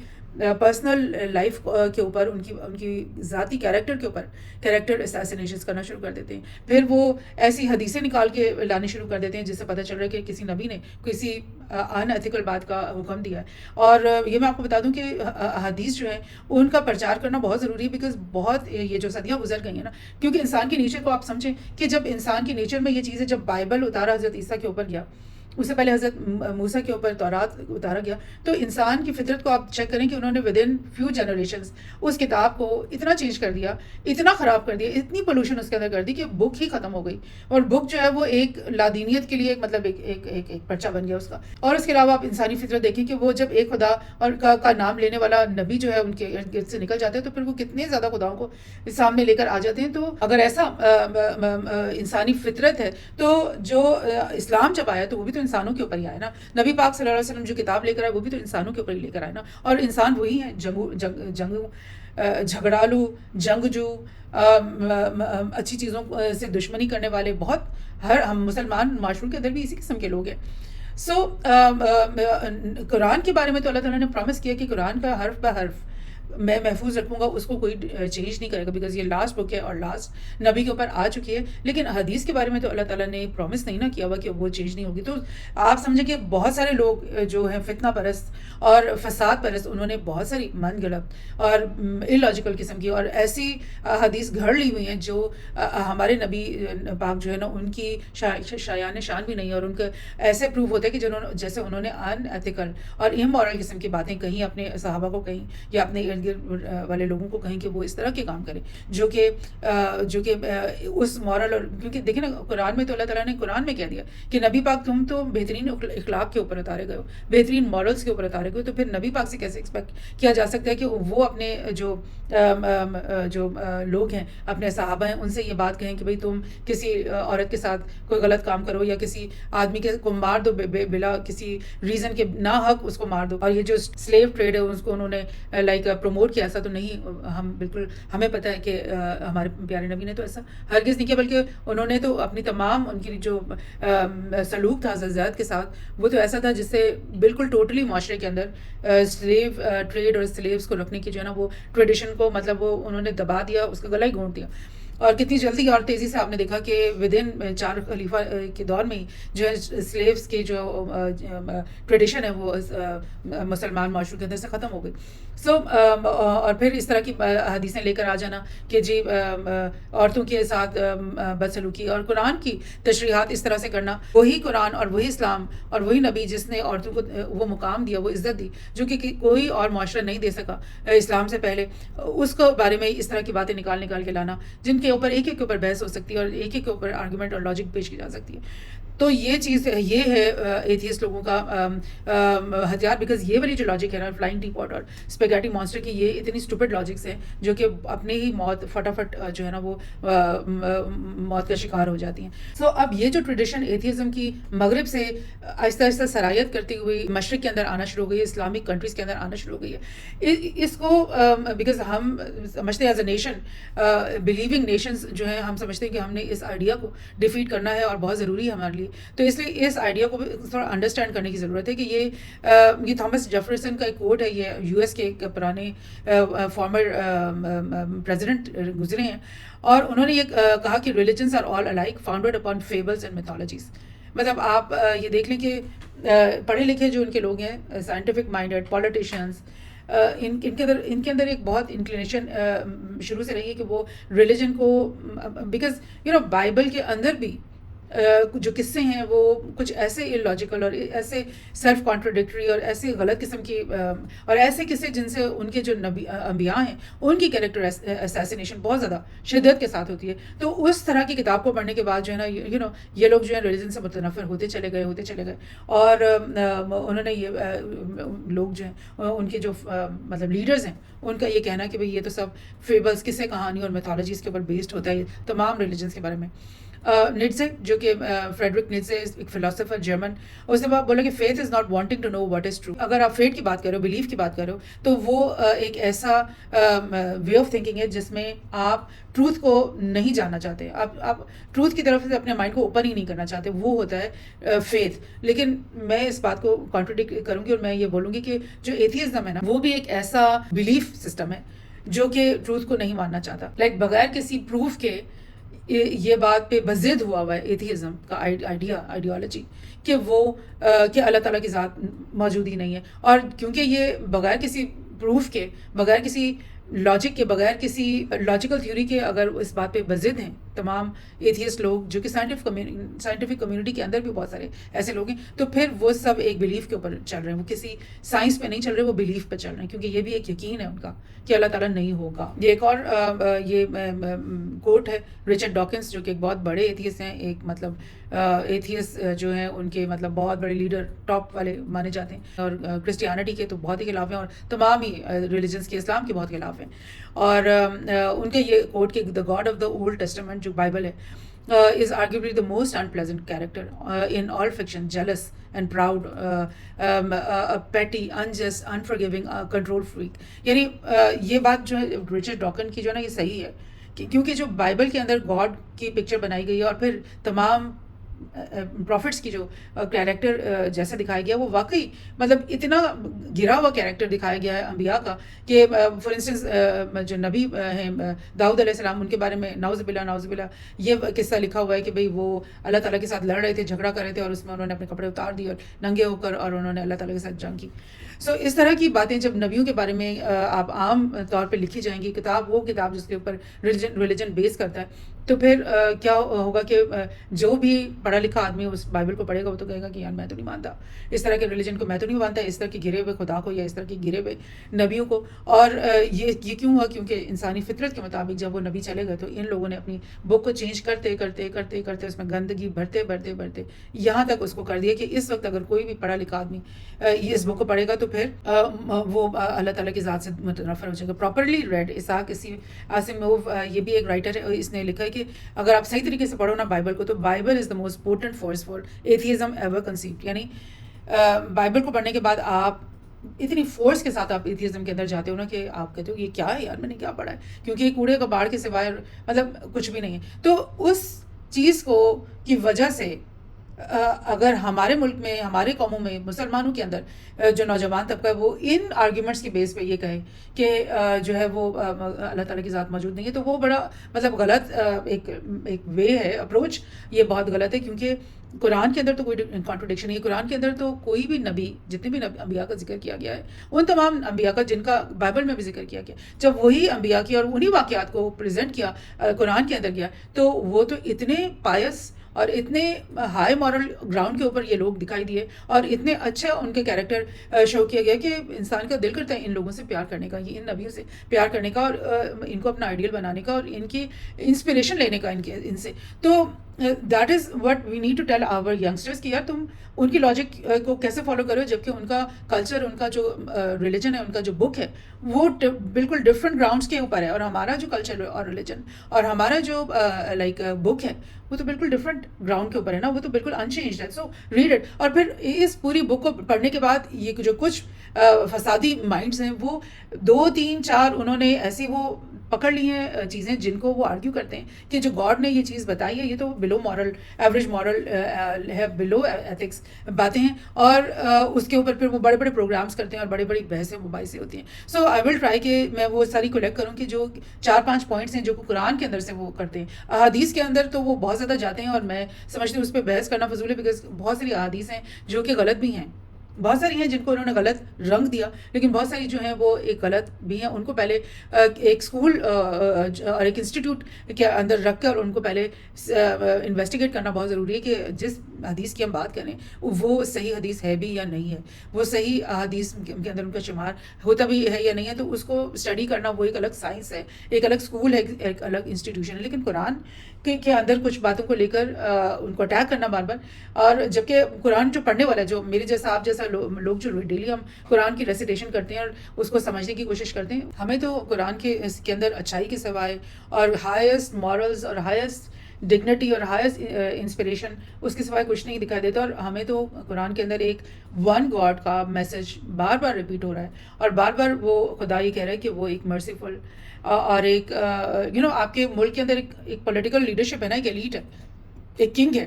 پرسنل لائف کے اوپر، ان کی ذاتی کیریکٹر کے اوپر کیریکٹر اسیسینیشنز کرنا شروع کر دیتے ہیں. پھر وہ ایسی حدیثیں نکال کے لانے شروع کر دیتے ہیں جس سے پتہ چل رہا ہے کہ کسی نبی نے کسی ان ایتھیکل بات کا حکم دیا ہے. اور یہ میں آپ کو بتا دوں کہ حدیث جو ہے ان کا پرچار کرنا بہت ضروری ہے، بیکاز بہت یہ جو صدیاں گزر گئی ہیں نا، کیونکہ انسان کے نیچر کو آپ سمجھیں کہ جب انسان کے نیچر میں یہ چیزیں، جب بائبل اتارا حضرت عیسیٰ کے اوپر گیا، اس سے پہلے حضرت موسیٰ کے اوپر تورات اتارا گیا، تو انسان کی فطرت کو آپ چیک کریں کہ انہوں نے ود ان فیو جنریشنز اس کتاب کو اتنا چینج کر دیا، اتنا خراب کر دیا، اتنی پولوشن اس کے اندر کر دی کہ بک ہی ختم ہو گئی. اور بک جو ہے وہ ایک لادینیت کے لیے ایک مطلب ایک پرچہ بن گیا اس کا. اور اس کے علاوہ آپ انسانی فطرت دیکھیں کہ وہ جب ایک خدا اور کا نام لینے والا نبی جو ہے ان کے ارد گرد سے نکل جاتے ہیں تو پھر وہ کتنے زیادہ خداؤں کو سامنے لے کر آ جاتے ہیں. تو اگر ایسا انسانی فطرت ہے تو جو اسلام جب آیا تو وہ بھی تو انسانوں کے اوپر ہی آیا نا. نبی پاک صلی اللہ علیہ وسلم جو کتاب لے کر آئے وہ بھی تو انسانوں کے اوپر ہی لے کر آئے نا. اور انسان وہی ہیں جھگڑالو، جنگجو، اچھی چیزوں سے دشمنی کرنے والے، بہت ہم مسلمان معاشروں کے اندر بھی اسی قسم کے لوگ ہیں. سو قرآن کے بارے میں تو اللہ تعالیٰ نے پرومس کیا کہ قرآن کا حرف بہ حرف میں محفوظ رکھوں گا، اس کو کوئی چینج نہیں کرے گا، بیکاز یہ لاسٹ بک ہے اور لاسٹ نبی کے اوپر آ چکی ہے. لیکن حدیث کے بارے میں تو اللہ تعالیٰ نے پرومس نہیں نہ کیا ہوا کہ وہ چینج نہیں ہوگی. تو آپ سمجھیں کہ بہت سارے لوگ جو ہیں فتنہ پرست اور فساد پرست، انہوں نے بہت ساری من گھڑت اور اللاجیکل قسم کی اور ایسی حدیث گھڑ لی ہوئی ہیں جو ہمارے نبی پاک جو ہے نا ان کی شایان شان بھی نہیں ہے، اور ان کا ایسے پروف ہوتا ہے کہ جیسے انہوں نے ان ایتھیکل اور امورل قسم کی باتیں کہیں اپنے صحابہ کو کہیں یا اپنے ارد گرد والے لوگوں کو کہیں کہ وہ اس طرح کے کام کریں جو کہ اس مورل. اور کیونکہ دیکھیں نا قرآن میں تو اللہ تعالیٰ نے قرآن میں کہہ دیا کہ نبی پاک تم تو بہترین اخلاق کے اوپر اتارے گئے ہو، بہترین مورلس کے اوپر اتارے گئے ہو، تو پھر نبی پاک سے کیسے ایکسپیکٹ کیا جا سکتا ہے کہ وہ اپنے جو لوگ ہیں، اپنے صحابہ ہیں، ان سے یہ بات کہیں کہ بھئی تم کسی عورت کے ساتھ کوئی غلط کام کرو یا کسی آدمی کو مار دو بلا کسی ریزن کے، نا حق اس کو مار دو. اور یہ جو سلیو ٹریڈ ہے اس کو انہوں نے لائک پروموٹ کیا، ایسا تو نہیں، ہم بالکل ہمیں پتہ ہے کہ ہمارے پیارے نبی نے تو ایسا ہرگز نہیں کیا، بلکہ انہوں نے تو اپنی تمام ان کی جو سلوک تھا حضرت زید کے ساتھ، وہ تو ایسا تھا جس سے بالکل ٹوٹلی معاشرے کے اندر سلیو ٹریڈ اور سلیوز کو رکھنے کی جو ہے نا وہ ٹریڈیشن کو مطلب وہ انہوں نے دبا دیا، اس کا گلا ہی گھونٹ دیا. اور کتنی جلدی اور تیزی سے آپ نے دیکھا کہ ود ان 4 خلیفہ کے دور میں ہی جو ہے سلیوز کی جو ٹریڈیشن ہے وہ مسلمان معاشرے کے اندر سے ختم ہو گئی. سو اور پھر اس طرح کی حدیثیں لے کر آ جانا کہ جی عورتوں کے ساتھ بدسلوکی اور قرآن کی تشریحات اس طرح سے کرنا، وہی قرآن اور وہی اسلام اور وہی نبی جس نے عورتوں کو وہ مقام دیا، وہ عزت دی جو کہ کوئی اور معاشرہ نہیں دے سکا اسلام سے پہلے، اس کو بارے میں اس طرح کی باتیں نکال کے لانا جن کے اوپر ایک کے اوپر بحث ہو سکتی ہے اور ایک کے اوپر آرگومنٹ اور لاجک پیش کی جا سکتی ہے. تو یہ چیز یہ ہے ایتھیسٹ لوگوں کا ہتھیار، بیکاز یہ والی جو لاجک ہے نا فلائنگ ٹی پاٹ اور اسپیگیٹی مانسٹر کی، یہ اتنی اسٹوپڈ لاجکس ہیں جو کہ اپنی ہی موت فٹافٹ جو ہے نا وہ موت کا شکار ہو جاتی ہیں. سو اب یہ جو ٹریڈیشن ایتھیزم کی مغرب سے آہستہ آہستہ سرایت کرتی ہوئی مشرق کے اندر آنا شروع ہو گئی ہے، اسلامک کنٹریز کے اندر آنا شروع ہو گئی ہے. اس کو بیکاز ہم سمجھتے ہیں as a nation, believing nations جو ہیں، ہم سمجھتے ہیں کہ ہم نے اس آئیڈیا کو ڈیفیٹ کرنا ہے اور بہت ضروری ہے ہمارے لیے. تو اس لیے اس آئیڈیا کو تھوڑا انڈرسٹینڈ کرنے کی ضرورت ہے کہ یہ تھامس جیفرسن کا ایک کوٹ ہے، یہ یو ایس کے ایک پرانے فارمر پریزیڈنٹ گزرے ہیں، اور انہوں نے یہ کہا کہ religions are all alike founded upon fables and mythologies. مطلب آپ یہ دیکھ لیں کہ پڑھے لکھے جو ان کے لوگ ہیں، سائنٹیفک مائنڈیڈ پولیٹیشینس، ان کے اندر ایک بہت انکلینیشن شروع سے رہی ہے کہ وہ ریلیجن کو، بیکاز بائبل کے اندر بھی جو قصے ہیں وہ کچھ ایسے اللاجیکل اور ایسے سیلف کانٹراڈکٹری اور ایسے غلط قسم کی اور ایسے قصے جن سے ان کے جو انبیاء ہیں ان کی کیریکٹر اسیسینیشن بہت زیادہ شدت کے ساتھ ہوتی ہے. تو اس طرح کی کتاب کو پڑھنے کے بعد جو ہے نا یہ لوگ جو ہے ریلیجن سے متنفر ہوتے چلے گئے اور انہوں نے یہ لوگ جو ہیں ان کے جو مطلب لیڈرز ہیں ان کا یہ کہنا کہ بھئی یہ تو سب فیبلز، قصے کہانی اور میتھولوجیز کے اوپر بیسڈ ہوتا ہے تمام ریلیجنس کے بارے میں. نیٹزے جو کہ فریڈرک نیٹزے ایک فلاسفر جرمن، اس نے بولا کہ faith is not wanting to know what is true. اگر آپ فیتھ کی بات کرو، بلیف کی بات کرو، تو وہ ایک ایسا وے آف تھنکنگ ہے جس میں آپ ٹروتھ کو نہیں جاننا چاہتے، آپ ٹروتھ کی طرف سے اپنے مائنڈ کو اوپن ہی نہیں کرنا چاہتے، وہ ہوتا ہے فیتھ. لیکن میں اس بات کو کانٹرڈکٹ کروں گی اور میں یہ بولوں گی کہ جو ایتھیزم ہے نا وہ بھی ایک ایسا بلیف سسٹم ہے جو کہ ٹروتھ کو نہیں ماننا چاہتا. لائک بغیر کسی پروف کے یہ بات پہ بضد ہوا ہے ایتھیزم کا آئیڈیالوجی کہ وہ کہ اللہ تعالیٰ کی ذات موجود ہی نہیں ہے. اور کیونکہ یہ بغیر کسی پروف کے، بغیر کسی لاجک کے، بغیر کسی لاجیکل تھیوری کے اگر اس بات پہ بضد ہیں تمام ایتھیسٹ لوگ، جو کہ سائنٹیفک کمیونٹی کے اندر بھی بہت سارے ایسے لوگ ہیں، تو پھر وہ سب ایک بلیف کے اوپر چل رہے ہیں، وہ کسی سائنس پہ نہیں چل رہے، وہ بلیف پہ چل رہے ہیں، کیونکہ یہ بھی ایک یقین ہے ان کا کہ اللہ تعالیٰ نہیں ہوگا. یہ ایک اور یہ کوٹ ہے رچرڈ ڈاکنس جو کہ ایک بہت بڑے ایتھیسٹ ہیں، ایک مطلب ایتھیسٹ جو ہیں ان کے مطلب بہت بڑے لیڈر ٹاپ والے مانے جاتے ہیں، اور کرسچیانٹی کے تو بہت ہی خلاف ہیں اور تمام ہی ریلیجنس کے، اسلام کے بہت خلاف ہیں. اور ان کا یہ کوٹ کہ the God of the Old Testament جو بائبل ہے is arguably the most unpleasant character in all fiction, jealous and proud, a petty, unjust, unforgiving, control freak. یعنی یہ بات جو ہے رچرڈ ڈاکن کی جو ہے نا یہ صحیح ہے، کیونکہ جو بائبل کے اندر گاڈ کی پکچر بنائی گئی ہے اور پھر تمام پروفٹس کی جو کیریکٹر جیسا دکھایا گیا وہ واقعی مطلب اتنا گرا ہوا کیریکٹر دکھایا گیا ہے انبیاء کا کہ فار انسٹنس جو نبی ہیں داؤد علیہ السلام، ان کے بارے میں نعوذ باللہ یہ قصہ لکھا ہوا ہے کہ بھئی وہ اللہ تعالیٰ کے ساتھ لڑ رہے تھے، جھگڑا کر رہے تھے، اور اس میں انہوں نے اپنے کپڑے اتار دیے اور ننگے ہو کر اور انہوں نے اللہ تعالیٰ کے ساتھ جنگ کی. سو اس طرح کی باتیں جب نبیوں کے بارے میں آپ عام طور پہ لکھی جائیں گی، وہ کتاب جس کے اوپر ریلیجن بیس کرتا ہے، تو پھر کیا ہوگا کہ جو بھی پڑھا لکھا آدمی اس بائبل کو پڑھے گا وہ تو کہے گا کہ یار میں تو نہیں مانتا اس طرح کے ریلیجن کو، میں تو نہیں مانتا اس طرح کے گرے ہوئے خدا کو یا اس طرح کے گرے ہوئے نبیوں کو. اور یہ کیوں ہوا؟ کیونکہ انسانی فطرت کے مطابق جب وہ نبی چلے گئے تو ان لوگوں نے اپنی بک کو چینج کرتے اس میں گندگی بھرتے یہاں تک اس کو کر دیا کہ اس وقت اگر کوئی بھی پڑھا لکھا آدمی اس بک کو پڑھے گا تو پھر وہ اللہ تعالیٰ کی ذات سے متنفر ہو جائے گا. پراپرلی ریڈ اسحاق آسیموف یہ بھی ایک رائٹر ہے، اس نے لکھا ہے کہ اگر آپ صحیح طریقے سے پڑھو نا بائبل کو، تو Bible is the most potent force for atheism ever conceived. یعنی بائبل کو پڑھنے کے بعد آپ اتنی فورس کے ساتھ آپ ایتھیزم کے اندر جاتے ہو نا کہ آپ کہتے ہو یہ کیا ہے یار، میں نے کیا پڑھا ہے، کیونکہ یہ کوڑے کا باڑ کے سوائے مطلب کچھ بھی نہیں ہے. تو اس چیز کو کی وجہ سے اگر ہمارے ملک میں، ہمارے قوموں میں، مسلمانوں کے اندر جو نوجوان طبقہ ہے وہ ان آرگیومنٹس کی بیس پہ یہ کہے کہ جو ہے وہ اللہ تعالیٰ کی ذات موجود نہیں ہے، تو وہ بڑا مطلب غلط ایک وے ہے، اپروچ. یہ بہت غلط ہے، کیونکہ قرآن کے اندر تو کوئی کانٹروڈکشن نہیں ہے. قرآن کے اندر تو کوئی بھی نبی، جتنے بھی انبیاء کا ذکر کیا گیا ہے، ان تمام انبیاء کا جن کا بائبل میں بھی ذکر کیا گیا، جب وہی انبیاء کی اور انہی واقعات کو پریزنٹ کیا قرآن کے اندر کیا، تو وہ تو اتنے پائس اور اتنے ہائی مورل گراؤنڈ کے اوپر یہ لوگ دکھائی دیے، اور اتنے اچھے ان کے کیریکٹر شو کیا گیا کہ انسان کا دل کرتا ہے ان لوگوں سے پیار کرنے کا، ان نبیوں سے پیار کرنے کا، اور ان کو اپنا آئیڈیل بنانے کا، اور ان کی انسپریشن لینے کا ان سے. تو that is what we need to tell our youngsters کہ یار تم ان کی لاجک کو کیسے فالو کرو، جبکہ ان کا کلچر، ان کا جو ریلیجن ہے، ان کا جو بک ہے، وہ بالکل ڈفرینٹ گراؤنڈس کے اوپر ہے، اور ہمارا جو کلچر اور ریلیجن اور ہمارا جو لائک بک ہے وہ تو بالکل ڈفرینٹ گراؤنڈ کے اوپر ہے نا، وہ تو بالکل انچینجڈ ہے. سو ریڈ اٹ. اور پھر اس پوری بک کو پڑھنے کے بعد یہ جو کچھ فسادی مائنڈس ہیں، وہ 2 3 4 انہوں نے ایسی وہ پکڑ لی ہیں چیزیں جن کو وہ آرگیو کرتے ہیں کہ جو گاڈ نے یہ چیز بتائی ہے یہ تو بلو مورل، ایوریج مورل ہے، بلو ایتھکس باتیں ہیں، اور اس کے اوپر پھر وہ بڑے بڑے پروگرامس کرتے ہیں اور بڑی بڑی بحثیں مباحثے ہوتی ہیں. سو آئی ول ٹرائی کہ میں وہ ساری کلیکٹ کروں کہ جو 4 5 پوائنٹس ہیں جو قرآن کے اندر سے وہ کرتے ہیں. احادیث کے اندر تو وہ بہت زیادہ جاتے ہیں، اور میں سمجھتی ہوں اس پہ بحث کرنا فضول ہے، بیکاز بہت ساری احادیث ہیں جو کہ غلط بھی ہیں، بہت ساری ہیں جن کو انہوں نے غلط رنگ دیا، لیکن بہت ساری جو ہیں وہ ایک غلط بھی ہیں. ان کو پہلے ایک اسکول اور ایک انسٹیٹیوٹ کے اندر رکھ کر ان کو پہلے انویسٹیگیٹ کرنا بہت ضروری ہے کہ جس حدیث کی ہم بات کریں وہ صحیح حدیث ہے بھی یا نہیں ہے، وہ صحیح حدیث کے اندر ان کا شمار ہوتا بھی ہے یا نہیں ہے. تو اس کو اسٹڈی کرنا وہ ایک الگ سائنس ہے، ایک الگ اسکول ہے، ایک الگ انسٹیٹیوشن ہے. لیکن قرآن کے اندر کچھ باتوں کو لے کر ان کو اٹیک کرنا بار بار، اور جبکہ قرآن جو پڑھنے والا ہے، جو میرے جیسا آپ جیسا لوگ جو ڈیلی ہم قرآن کی ریسیٹیشن کرتے ہیں اور اس کو سمجھنے کی کوشش کرتے ہیں، ہمیں تو قرآن کے اس کے اندر اچھائی کے سوائے اور ہائیسٹ مورلز اور ہائیسٹ ڈگنیٹی اور ہائیسٹ انسپریشن اس کے سوائے کچھ نہیں دکھائی دیتا. اور ہمیں تو قرآن کے اندر ایک ون گاڈ کا میسج بار بار ریپیٹ ہو رہا ہے، اور بار بار وہ خدا یہ کہہ رہا ہے کہ وہ ایک مرسیفل اور ایک آپ کے ملک کے اندر ایک پولیٹیکل لیڈرشپ ہے نا، ایک ایلیٹ ہے، ایک کنگ ہے،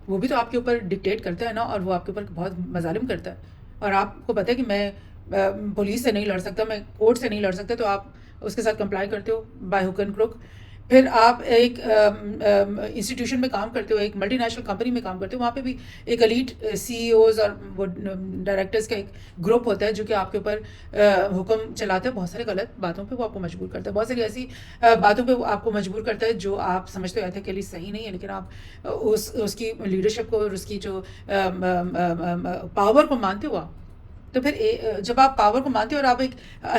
وہ بھی تو آپ کے اوپر ڈکٹیٹ کرتا ہے نا، اور وہ آپ کے اوپر بہت مظالم کرتا ہے. اور آپ کو پتہ ہے کہ میں پولیس سے نہیں لڑ سکتا، میں کورٹ سے نہیں لڑ سکتا، تو آپ اس کے ساتھ کمپلائی کرتے ہو بائی ہک اینڈ کروک. پھر آپ ایک انسٹیٹیوشن میں کام کرتے ہو، ایک ملٹی نیشنل کمپنی میں کام کرتے ہو، وہاں پہ بھی ایک ایلیٹ سی ای اوز اور وہ ڈائریکٹرز کا ایک گروپ ہوتا ہے جو کہ آپ کے اوپر حکم چلاتا ہے. بہت سارے غلط باتوں پہ وہ آپ کو مجبور کرتا ہے، بہت ساری ایسی باتوں پہ وہ آپ کو مجبور کرتا ہے جو آپ سمجھتے ہو ایتھیکلی صحیح نہیں ہے، لیکن آپ اس کی لیڈرشپ کو اور اس کی جو پاور کو مانتے ہو آپ. تو پھر جب آپ پاور کو مانتے ہو اور آپ ایک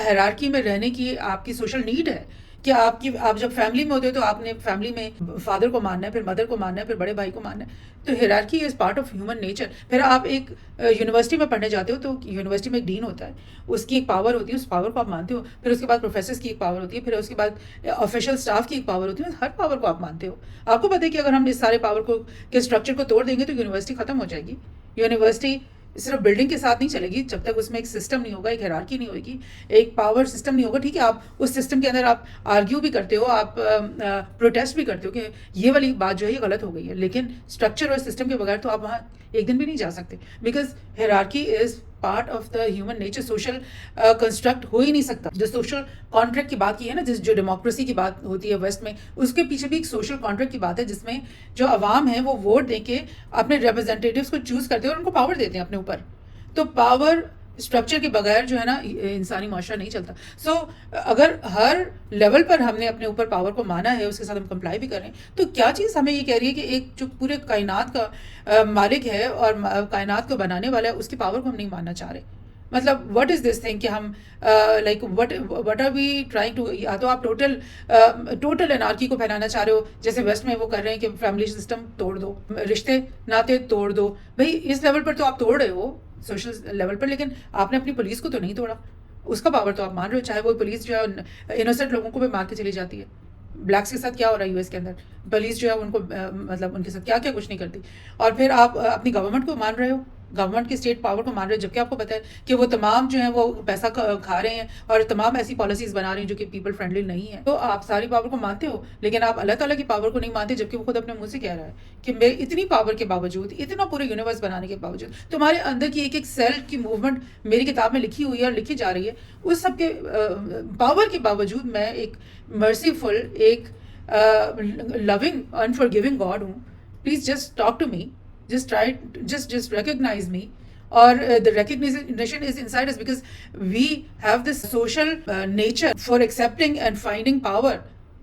ہیرارکی میں رہنے کی آپ کی سوشل نیڈ ہے کہ آپ جب فیملی میں ہوتے ہو تو آپ نے فیملی میں فادر کو ماننا ہے، پھر مدر کو ماننا ہے، پھر بڑے بھائی کو ماننا ہے. تو hierarchy is part of human nature. پھر آپ ایک یونیورسٹی میں پڑھنے جاتے ہو تو یونیورسٹی میں ایک ڈین ہوتا ہے، اس کی ایک پاور ہوتی ہے، اس پاور کو آپ مانتے ہو. پھر اس کے بعد پروفیسرس کی ایک پاور ہوتی ہے، پھر اس کے بعد آفیشیل اسٹاف کی ایک پاور ہوتی ہے. ہر پاور کو آپ مانتے ہو. آپ کو پتہ ہے کہ اگر ہم اس سارے پاور کو کے اسٹرکچر کو توڑ دیں گے تو یونیورسٹی ختم ہو جائے گی. یونیورسٹی صرف بلڈنگ کے ساتھ نہیں چلے گی جب تک اس میں ایک سسٹم نہیں ہوگا، ایک ہیرارکی نہیں ہوگی، ایک پاور سسٹم نہیں ہوگا. ٹھیک ہے، آپ اس سسٹم کے اندر آپ آرگیو بھی کرتے ہو، آپ پروٹیسٹ بھی کرتے ہو کہ یہ والی بات جو ہے یہ غلط ہو گئی ہے، لیکن اسٹرکچر اور سسٹم کے بغیر تو آپ وہاں ایک دن بھی نہیں جا سکتے، because hierarchy is part of the human nature. Social construct ہو ہی نہیں سکتا. جو سوشل کانٹریکٹ کی بات کی ہے نا، جو ڈیموکریسی کی بات ہوتی ہے ویسٹ میں، اس کے پیچھے بھی ایک سوشل کانٹریکٹ کی بات ہے جس میں جو عوام ہیں وہ ووٹ دے کے اپنے ریپرزینٹیٹیوز کو چوز کرتے ہیں اور ان کو پاور دیتے ہیں اپنے اوپر. تو پاور اسٹرکچر کے بغیر جو ہے نا انسانی معاشرہ نہیں چلتا. سو اگر ہر لیول پر ہم نے اپنے اوپر پاور کو مانا ہے، اس کے ساتھ ہم کمپلائی بھی کر رہے ہیں، تو کیا چیز ہمیں یہ کہہ رہی ہے کہ ایک جو پورے کائنات کا مالک ہے اور کائنات کو بنانے والا ہے اس کی پاور کو ہم نہیں ماننا چاہ رہے؟ مطلب واٹ از دس تھنگ کہ ہم like what are we trying to. یا تو آپ ٹوٹل انارکی کو پھیلانا چاہ رہے ہو جیسے ویسٹ میں وہ کر رہے ہیں کہ فیملی سسٹم توڑ دو، رشتے ناطے توڑ دو. بھائی اس لیول پر تو آپ توڑ رہے ہو سوشل لیول پر، لیکن آپ نے اپنی پولیس کو تو نہیں توڑا. اس کا پاور تو آپ مان رہے ہو، چاہے وہ پولیس جو ہے انوسینٹ لوگوں کو بھی مار کے چلی جاتی ہے. بلیکس کے ساتھ کیا ہو رہا ہے یو ایس کے اندر، پولیس جو ہے ان کو مطلب ان کے ساتھ کیا کیا کچھ نہیں کرتی. اور پھر آپ اپنی گورنمنٹ کو مان رہے ہو گورنمنٹ کی اسٹیٹ پاور کو مان رہے ہیں، جبکہ آپ کو پتہ ہے کہ وہ تمام جو ہیں وہ پیسہ کھا رہے ہیں اور تمام ایسی پالیسیز بنا رہے ہیں جو کہ پیپل فرینڈلی نہیں ہے. تو آپ ساری پاور کو مانتے ہو لیکن آپ اللہ تعالیٰ کی پاور کو نہیں مانتے، جبکہ وہ خود اپنے منہ سے کہہ رہا ہے کہ میں اتنی پاور کے باوجود، اتنا پورے یونیورس بنانے کے باوجود، تمہارے اندر کی ایک ایک سیل کی موومنٹ میری کتاب میں لکھی ہوئی ہے اور لکھی جا رہی ہے، اس سب کے پاور کے باوجود میں ایک مرسیفل، ایک loving and forgiving God ہوں. Please just talk to me. Just try, just recognize me. Or the recognition is inside us because we have this social nature for accepting and finding power.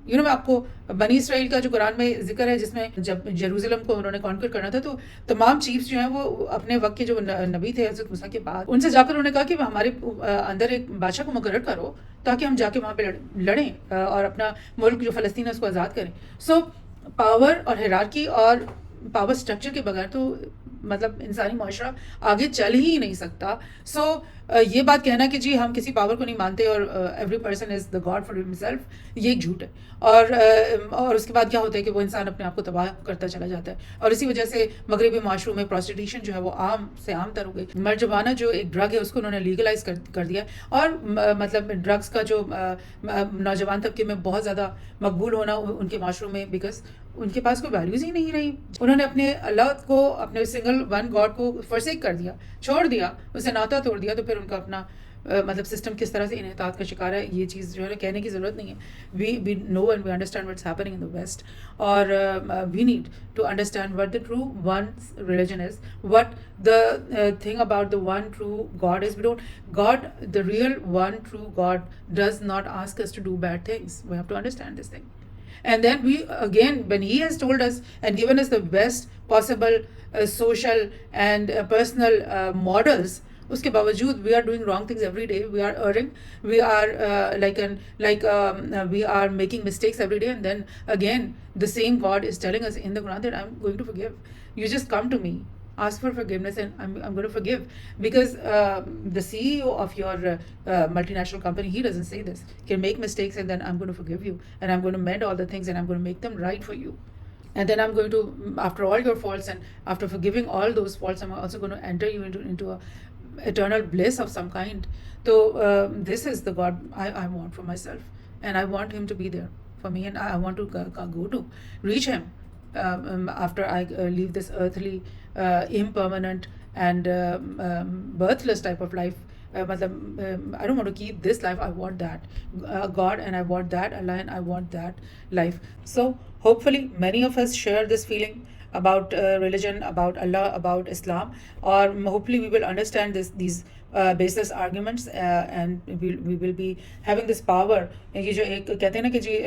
میں آپ کو بنی اسرائیل کا جو قرآن میں ذکر ہے، جس میں جب یروشلم کو انہوں نے کانکر کرنا تھا تو تمام چیفز جو ہیں وہ اپنے وقت کے جو نبی تھے حضرت موسیٰ کے بعد، ان سے جا کر انہوں نے کہا کہ ہمارے اندر ایک بادشاہ کو مقرر کرو تاکہ ہم جا کے وہاں پہ لڑیں اور اپنا ملک جو فلسطین ہے اس کو آزاد کریں. سو پاور اور ہیرارکی اور پاور اسٹرکچر کے بغیر تو مطلب انسانی معاشرہ آگے چل ہی نہیں سکتا. سو یہ بات کہنا کہ جی ہم کسی پاور کو نہیں مانتے اور every person is the God for himself, یہ ایک جھوٹ ہے. اور اس کے بعد کیا ہوتا ہے کہ وہ انسان اپنے آپ کو تباہ کرتا چلا جاتا ہے، اور اسی وجہ سے مغربی معاشروں میں پروسٹیٹیوشن جو ہے وہ عام سے عام تر ہو گئی. مرجبانہ جو ایک ڈرگ ہے اس کو انہوں نے لیگلائز کر دیا، اور مطلب ڈرگس کا جو نوجوان طبقے میں بہت زیادہ مقبول ہونا ان کے معاشروں میں، بیکاز ان کے پاس کوئی ویلیوز ہی نہیں رہی. انہوں نے اپنے اللہ کو، اپنے سنگل ون گاڈ کو فرسیک کر دیا، چھوڑ دیا، اسے ناتا توڑ دیا. تو پھر ان کا اپنا مطلب سسٹم کس طرح سے انحطاط کا شکار ہے، یہ چیز جو ہے کہنے کی ضرورت نہیں ہے. We know and we understand what's happening in the West, اور we need to understand what the true one religion is, what the thing about the one true God is. We don't God the real one true God does not ask us to do bad things. We have to understand this thing. And then we again, when he has told us and given us the best possible social and personal models, uske bawajood we are doing wrong things every day. We are erring, we are we are making mistakes every day, and then again the same God is telling us in the Quran that I'm going to forgive. You just come to me, ask for forgiveness, and I'm going to forgive. Because the CEO of your multinational company, he doesn't say this. Can make mistakes and then I'm going to forgive you, and I'm going to mend all the things, and I'm going to make them right for you. And then I'm going to, after all your faults and after forgiving all those faults, I'm also going to enter you into a eternal bliss of some kind. So this is the God I want for myself, and I want him to be there for me, and I want to go to reach him after I leave this earthly impermanent and birthless type of life. I don't want to keep this life. I want that God, and I want that Allah, and I want that life. So hopefully many of us share this feeling about religion, about Allah, about Islam, or hopefully we will understand these baseless arguments, and we will be having this power. یہ جو ایک کہتے ہیں نا کہ جی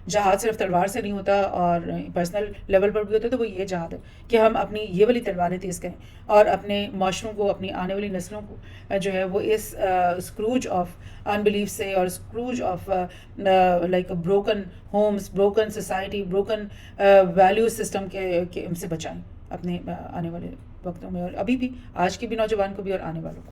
جہاد صرف تلوار سے نہیں ہوتا اور پرسنل لیول پر بھی ہوتا ہے، تو وہ یہ جہاد ہے کہ ہم اپنی یہ والی تلواریں تیز کریں اور اپنے معاشروں کو، اپنی آنے والی نسلوں کو جو ہے وہ اس اسکروج آف unbelief سے اور Scrooge of like broken homes, broken society, broken value system کے سے بچائیں اپنے آنے والے وقتوں میں، اور ابھی بھی، آج کے بھی نوجوان کو بھی اور آنے والوں کو.